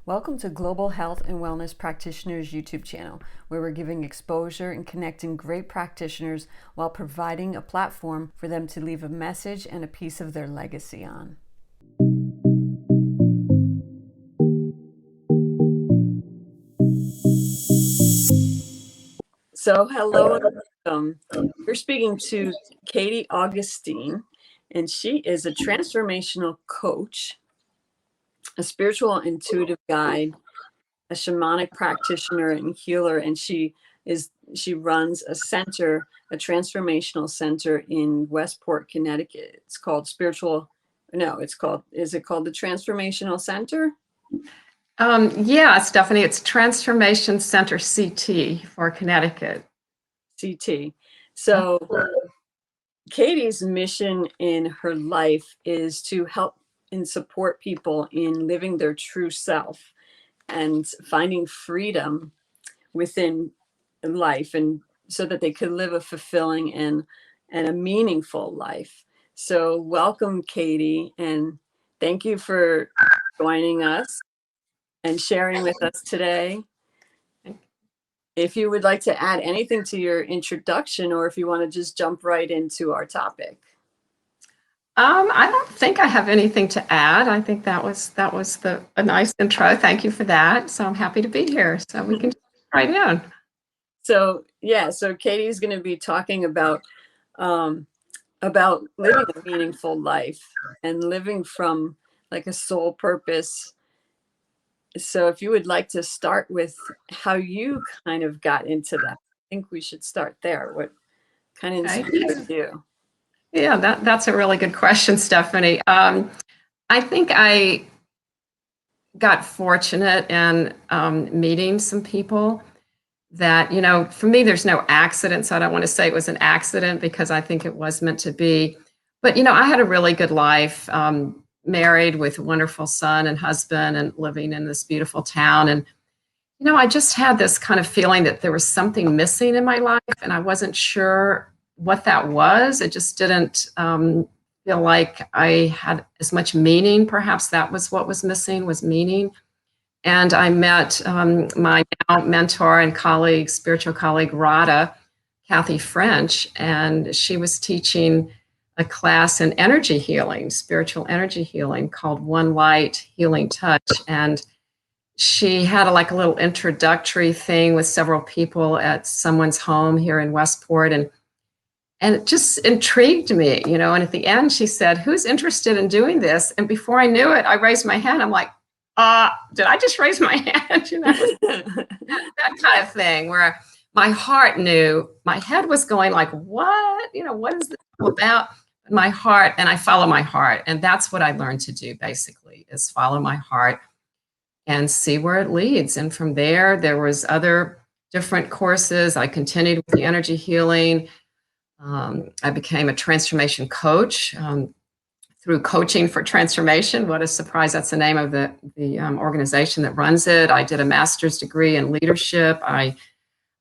Welcome to Global Health and Wellness Practitioners YouTube channel, where we're giving exposure and connecting great practitioners while providing a platform for them to leave a message and a piece of their legacy on. So hello and welcome. We're speaking to Katie Augustyn, and she is a transformational coach, a spiritual intuitive guide, a shamanic practitioner and healer, and she runs a center, a transformational center in Westport, Connecticut. It's called is it called the Transformational Center? Yeah, Stephanie, it's TransformationCenterCT for Connecticut. CT. So Katie's mission in her life is to help and support people in living their true self and finding freedom within life, and so that they could live a fulfilling and a meaningful life. So welcome, Katie, and thank you for joining us and sharing with us today. If you would like to add anything to your introduction, or if you want to just jump right into our topic. I don't think I have anything to add. I think that was a nice intro. Thank you for that. So I'm happy to be here. So we can jump right in. So Katie's going to be talking about living a meaningful life and living from like a soul purpose. So if you would like to start with how you kind of got into that, I think we should start there. What kind of inspired you? Yeah, that's a really good question, Stephanie. I think I got fortunate in meeting some people that, for me, there's no accident. So I don't want to say it was an accident, because I think it was meant to be. But, I had a really good life, married with a wonderful son and husband, and living in this beautiful town. And, I just had this kind of feeling that there was something missing in my life, and I wasn't sure what that was. It just didn't feel like I had as much meaning. Perhaps that was what was missing, was meaning. And I met my now mentor and colleague, spiritual colleague, Kathy French, and she was teaching a class in energy healing, spiritual energy healing, called One Light Healing Touch. And she had a little introductory thing with several people at someone's home here in Westport. And it just intrigued me, and at the end she said, "Who's interested in doing this?" And before I knew it, I raised my hand. I'm like, did I just raise my hand? That kind of thing, where my heart knew, my head was going like, what? What is this all about? My heart, and I follow my heart. And that's what I learned to do, basically, is follow my heart and see where it leads. And from there was other different courses. I continued with the energy healing. I became a transformation coach through Coaching for Transformation. What a surprise. That's the name of the organization that runs it. I did a master's degree in leadership. And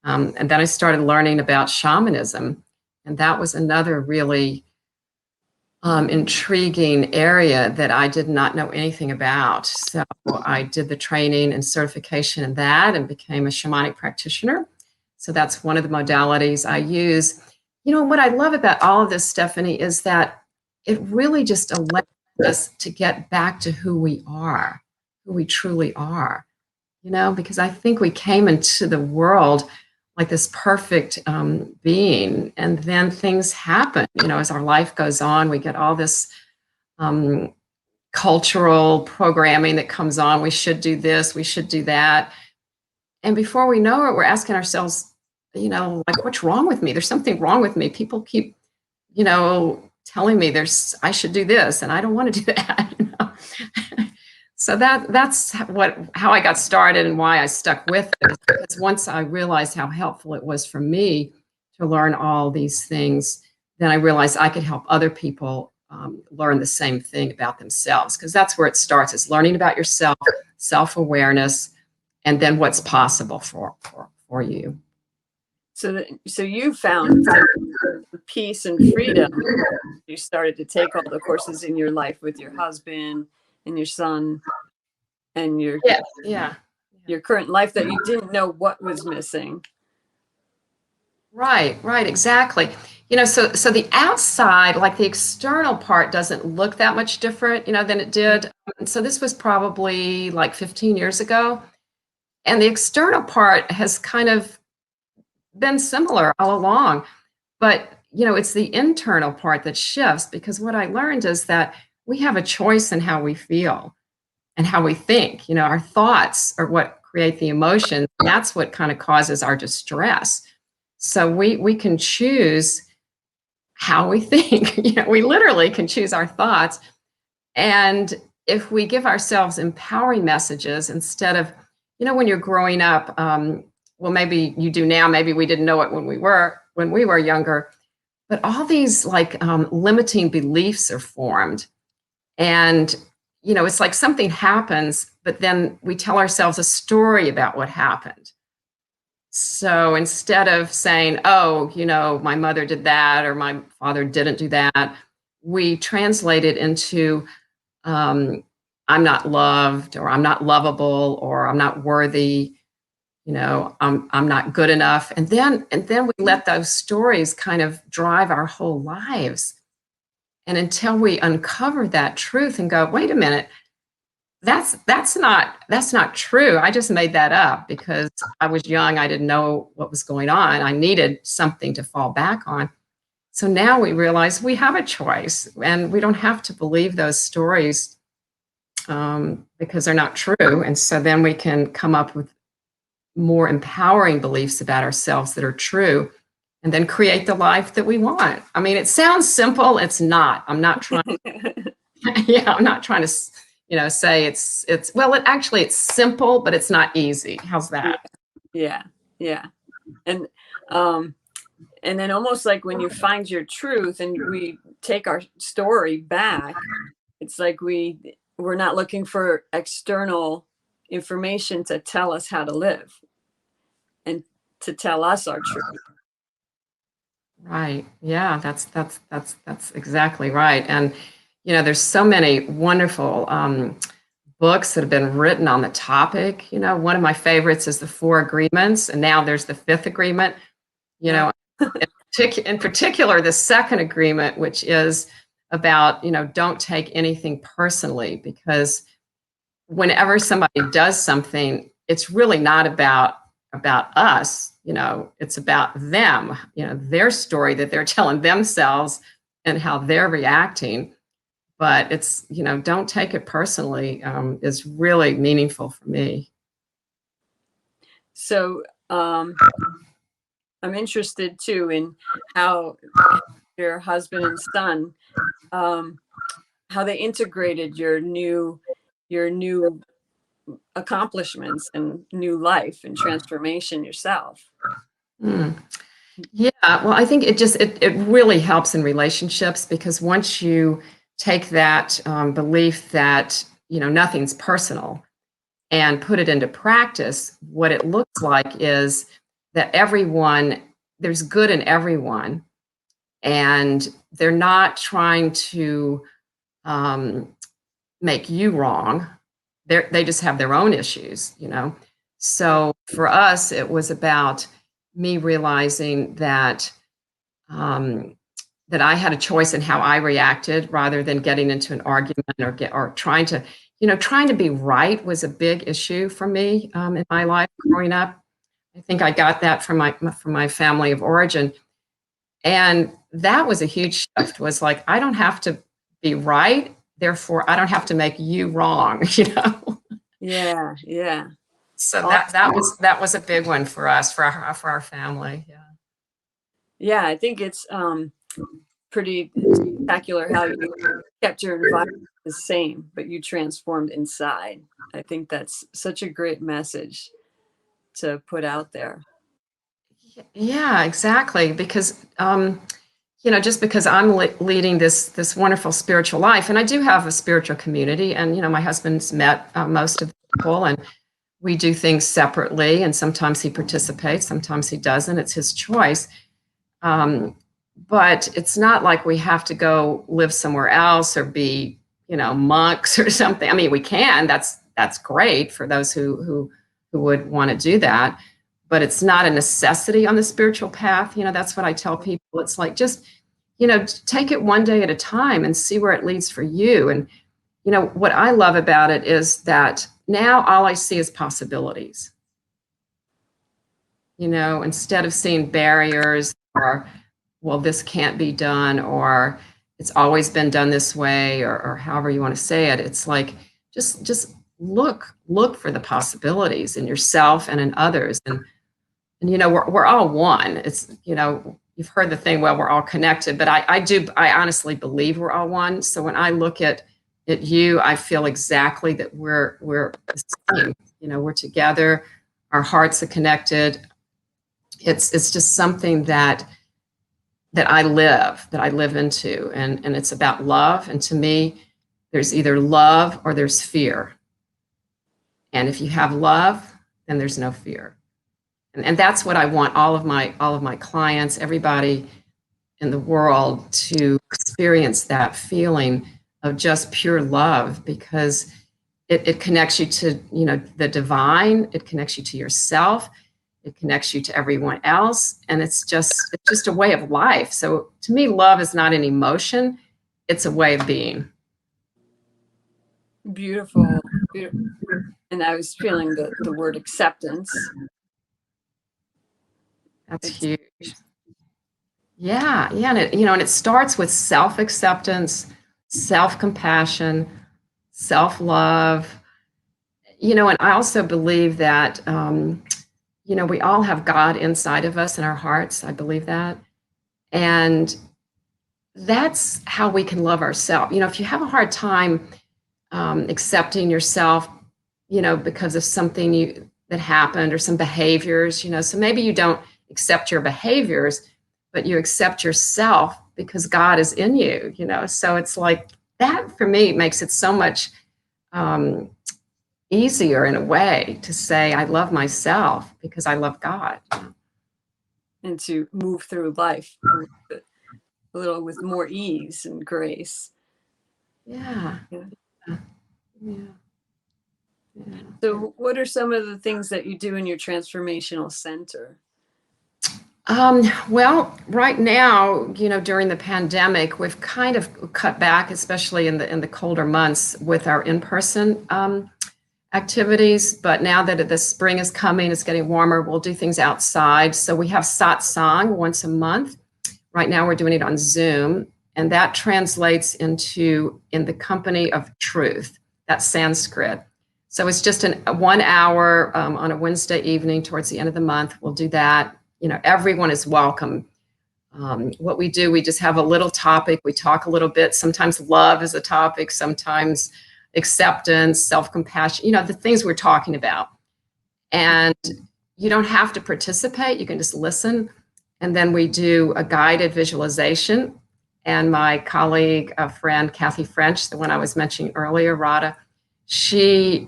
then I started learning about shamanism. And that was another really intriguing area that I did not know anything about. So I did the training and certification in that and became a shamanic practitioner. So that's one of the modalities I use. What I love about all of this, Stephanie, is that it really just allows us to get back to who we are, who we truly are, because I think we came into the world like this perfect being, and then things happen, as our life goes on. We get all this cultural programming that comes on. We should do this, we should do that. And before we know it, we're asking ourselves, what's wrong with me? There's something wrong with me. People keep, telling me I should do this, and I don't want to do that. So that's how I got started and why I stuck with it. Because once I realized how helpful it was for me to learn all these things, then I realized I could help other people learn the same thing about themselves. Because that's where it starts, is learning about yourself, self-awareness, and then what's possible for you. So you found peace and freedom. You started to take all the courses in your life with your husband and your son. and your current life that you didn't know what was missing. Right, exactly. So the outside, like the external part, doesn't look that much different, than it did. So this was probably like 15 years ago. And the external part has kind of been similar all along. But, it's the internal part that shifts, because what I learned is that we have a choice in how we feel and how we think. Our thoughts are what create the emotion. That's what kind of causes our distress. So we can choose how we think. We literally can choose our thoughts. And if we give ourselves empowering messages instead of, when you're growing up, well, maybe you do now, maybe we didn't know it when we were younger, but all these like limiting beliefs are formed. And, it's like something happens, but then we tell ourselves a story about what happened. So instead of saying, oh, my mother did that or my father didn't do that, we translate it into I'm not loved, or I'm not lovable, or I'm not worthy, I'm not good enough. And then we let those stories kind of drive our whole lives. And until we uncover that truth and go, wait a minute, that's not true. I just made that up because I was young. I didn't know what was going on. I needed something to fall back on. So now we realize we have a choice, and we don't have to believe those stories because they're not true. And so then we can come up with more empowering beliefs about ourselves that are true, and then create the life that we want. I mean, it sounds simple. It's not. I'm not trying. I'm not trying to, say it's well, it's simple, but it's not easy. How's that? Yeah. And then almost like when you find your truth and we take our story back, it's like we're not looking for external information to tell us how to live and to tell us our truth. Right. Yeah, that's exactly right. And there's so many wonderful books that have been written on the topic. One of my favorites is The Four Agreements, and now there's the Fifth Agreement. In particular, the second agreement, which is about, don't take anything personally, because whenever somebody does something, it's really not about us, it's about them, their story that they're telling themselves and how they're reacting. But it's, don't take it personally, is really meaningful for me. So I'm interested too in how your husband and son, how they integrated your new accomplishments and new life and transformation yourself. Yeah, well, I think it really helps in relationships, because once you take that belief that nothing's personal and put it into practice, what it looks like is that there's good in everyone, and they're not trying to make you wrong. They just have their own issues, So for us, it was about me realizing that that I had a choice in how I reacted, rather than getting into an argument or trying to be right was a big issue for me in my life growing up. I think I got that from my family of origin, and that was a huge shift. Was like, I don't have to be right, therefore I don't have to make you wrong. Yeah. So that was a big one for us, for our family. Yeah, I think it's pretty spectacular how you kept your environment the same, but you transformed inside. I think that's such a great message to put out there. Yeah, exactly. Because just because I'm leading this wonderful spiritual life, and I do have a spiritual community, and my husband's met most of the people, and we do things separately, and sometimes he participates, sometimes he doesn't. It's his choice. But it's not like we have to go live somewhere else or be, monks or something. I mean, we can. That's that's great for those who would want to do that, but it's not a necessity on the spiritual path. That's what I tell people. It's like, just, take it one day at a time and see where it leads for you. And, what I love about it is that now all I see is possibilities. Instead of seeing barriers or, well, this can't be done, or it's always been done this way, or however you want to say it. It's like, just look for the possibilities in yourself and in others. And we're all one. It's, you've heard the thing, well, we're all connected, but I honestly believe we're all one. So when I look at you, I feel exactly that we're the same. We're together, our hearts are connected. It's just something that I live into, and it's about love. And to me, there's either love or there's fear. And if you have love, then there's no fear. And that's what I want all of my clients, everybody in the world, to experience that feeling of just pure love, because it connects you to, the divine. It connects you to yourself. It connects you to everyone else. And it's just a way of life. So to me, love is not an emotion. It's a way of being. Beautiful. Beautiful. And I was feeling the word acceptance. That's huge. Yeah. And it starts with self-acceptance, self-compassion, self-love. And I also believe that, we all have God inside of us in our hearts. I believe that. And that's how we can love ourselves. If you have a hard time accepting yourself, because of something that happened, or some behaviors, so maybe you don't accept your behaviors, but you accept yourself because God is in you, so it's like that. For me, makes it so much easier in a way to say I love myself because I love God. And to move through life a little with more ease and grace. Yeah. So what are some of the things that you do in your transformational center? Well, right now, during the pandemic, we've kind of cut back, especially in the colder months, with our in-person activities. But now that the spring is coming, it's getting warmer, we'll do things outside. So we have satsang once a month. Right now we're doing it on Zoom, and that translates into in the company of truth. That's Sanskrit. So it's just a 1 hour on a Wednesday evening towards the end of the month. We'll do that. Everyone is welcome. What we do, we just have a little topic. We talk a little bit. Sometimes love is a topic, sometimes acceptance, self-compassion, the things we're talking about. And you don't have to participate. You can just listen. And then we do a guided visualization. And my colleague, a friend, Kathy French, the one I was mentioning earlier, Radha, she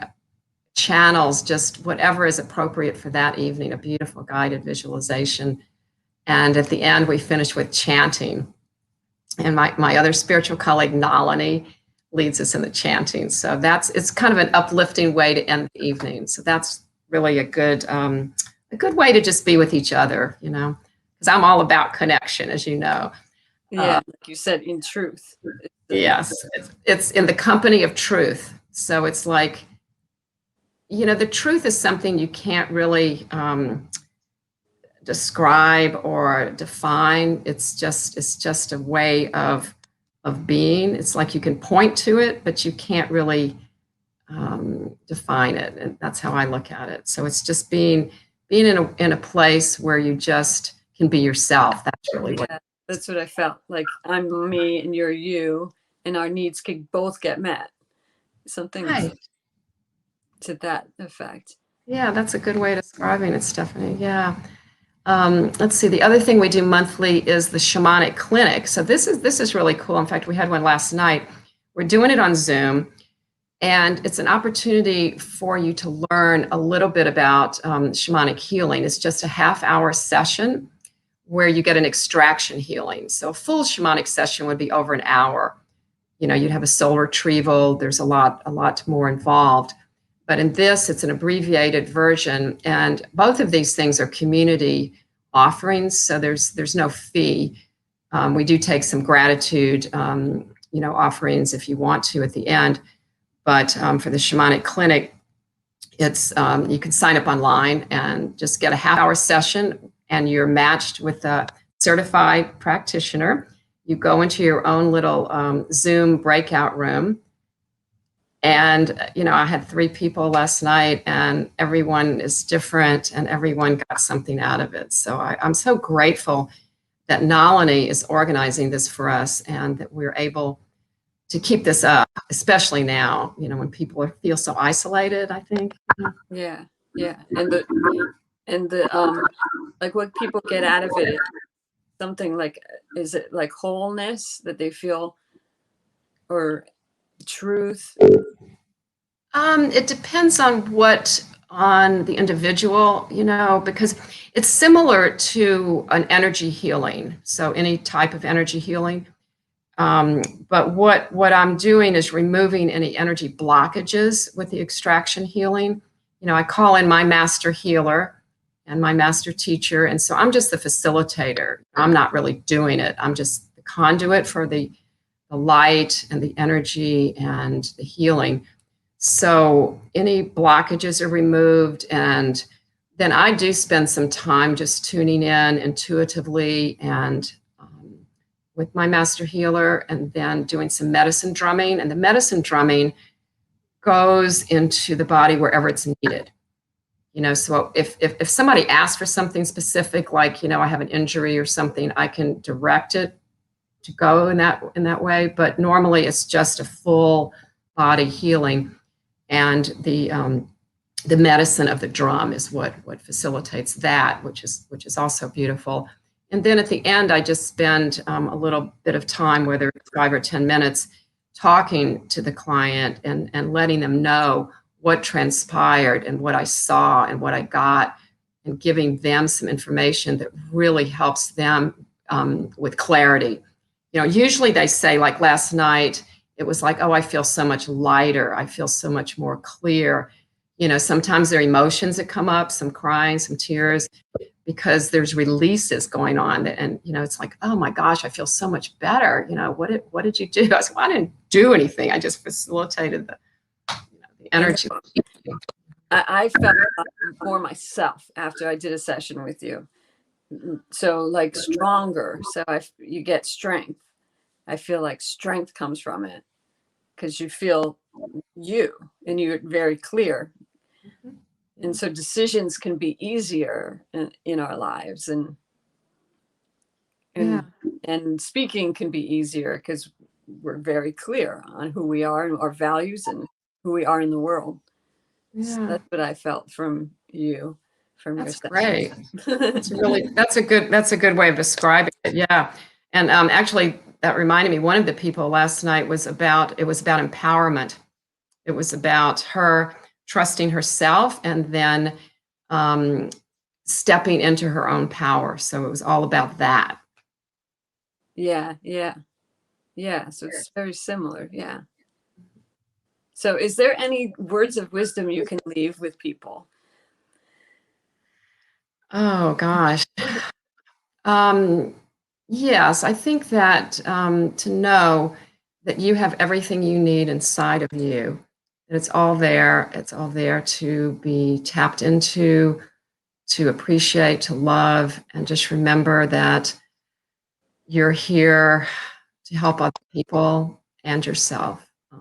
channels just whatever is appropriate for that evening, a beautiful guided visualization. And at the end, we finish with chanting. And my other spiritual colleague, Nalini, leads us in the chanting. So it's kind of an uplifting way to end the evening. So that's really a good way to just be with each other, because I'm all about connection, as you know. Yeah, like you said, in truth. Yes, it's in the company of truth. So it's like, the truth is something you can't really describe or define. It's just a way of being. It's like you can point to it, but you can't really define it. And that's how I look at it. So it's just being in a place where you just can be yourself. That's really that's what I felt. Like I'm me and you're you, and our needs can both get met. Something right. To that effect. Yeah, that's a good way of describing it, Stephanie. Yeah. Let's see. The other thing we do monthly is the Shamanic Clinic. So this is really cool. In fact, we had one last night. We're doing it on Zoom, and it's an opportunity for you to learn a little bit about shamanic healing. It's just a half-hour session where you get an extraction healing. So a full shamanic session would be over an hour. You'd have a soul retrieval. There's a lot more involved. But in this, it's an abbreviated version. And both of these things are community offerings, so there's no fee. We do take some gratitude, offerings if you want to at the end. But for the Shamanic Clinic, it's you can sign up online and just get a half-hour session, and you're matched with a certified practitioner. You go into your own little Zoom breakout room. And, I had 3 people last night, and everyone is different and everyone got something out of it. So I'm so grateful that Nalini is organizing this for us and that we're able to keep this up, especially now, when people feel so isolated, I think. Yeah. And the like what people get out of it is something like, is it like wholeness that they feel, or truth? It depends on the individual, because it's similar to an energy healing. So any type of energy healing. But what I'm doing is removing any energy blockages with the extraction healing. I call in my master healer and my master teacher. And so I'm just the facilitator. I'm not really doing it. I'm just the conduit for the light and the energy and the healing. So any blockages are removed, and then I do spend some time just tuning in intuitively and with my master healer, and then doing some medicine drumming. And the medicine drumming goes into the body wherever it's needed. So if somebody asks for something specific, like, I have an injury or something, I can direct it to go in that way. But normally it's just a full body healing. And the medicine of the drum is what facilitates that, which is also beautiful. And then at the end, I just spend a little bit of time, whether it's 5 or 10 minutes, talking to the client and letting them know what transpired and what I saw and what I got, and giving them some information that really helps them with clarity. Usually they say, like last night, it was like, oh, I feel so much lighter. I feel so much more clear. Sometimes there are emotions that come up, some crying, some tears, because there's releases going on. And, it's like, oh my gosh, I feel so much better. What did you do? I was like, well, I didn't do anything. I just facilitated the energy. I felt more myself after I did a session with you. So like stronger. So you get strength. I feel like strength comes from it because you feel you and you're very clear. Mm-hmm. And so decisions can be easier in our lives, and speaking can be easier because we're very clear on who we are and our values and who we are in the world. Yeah. So that's what I felt from you. That's great. That's a good way of describing it. Yeah. And actually that reminded me, one of the people last night was about empowerment. It was about her trusting herself and then stepping into her own power. So it was all about that. Yeah. So it's very similar. Yeah. So is there any words of wisdom you can leave with people? Oh, gosh. Yes, I think that to know that you have everything you need inside of you, that it's all there to be tapped into, to appreciate, to love, and just remember that you're here to help other people and yourself. I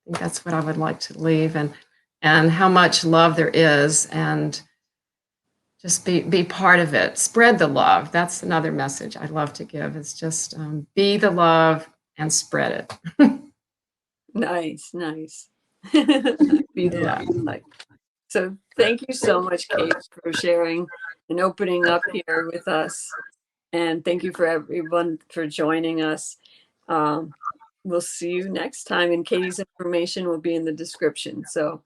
think that's what I would like to leave, and how much love there is, and just be part of it. Spread the love. That's another message I love to give. Is just be the love and spread it. Nice. Be the love. Like, so thank you so much, Kate, for sharing and opening up here with us. And thank you for everyone for joining us. We'll see you next time, and Katie's information will be in the description. So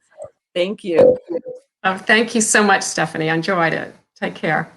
thank you. Oh, thank you so much, Stephanie. I enjoyed it. Take care.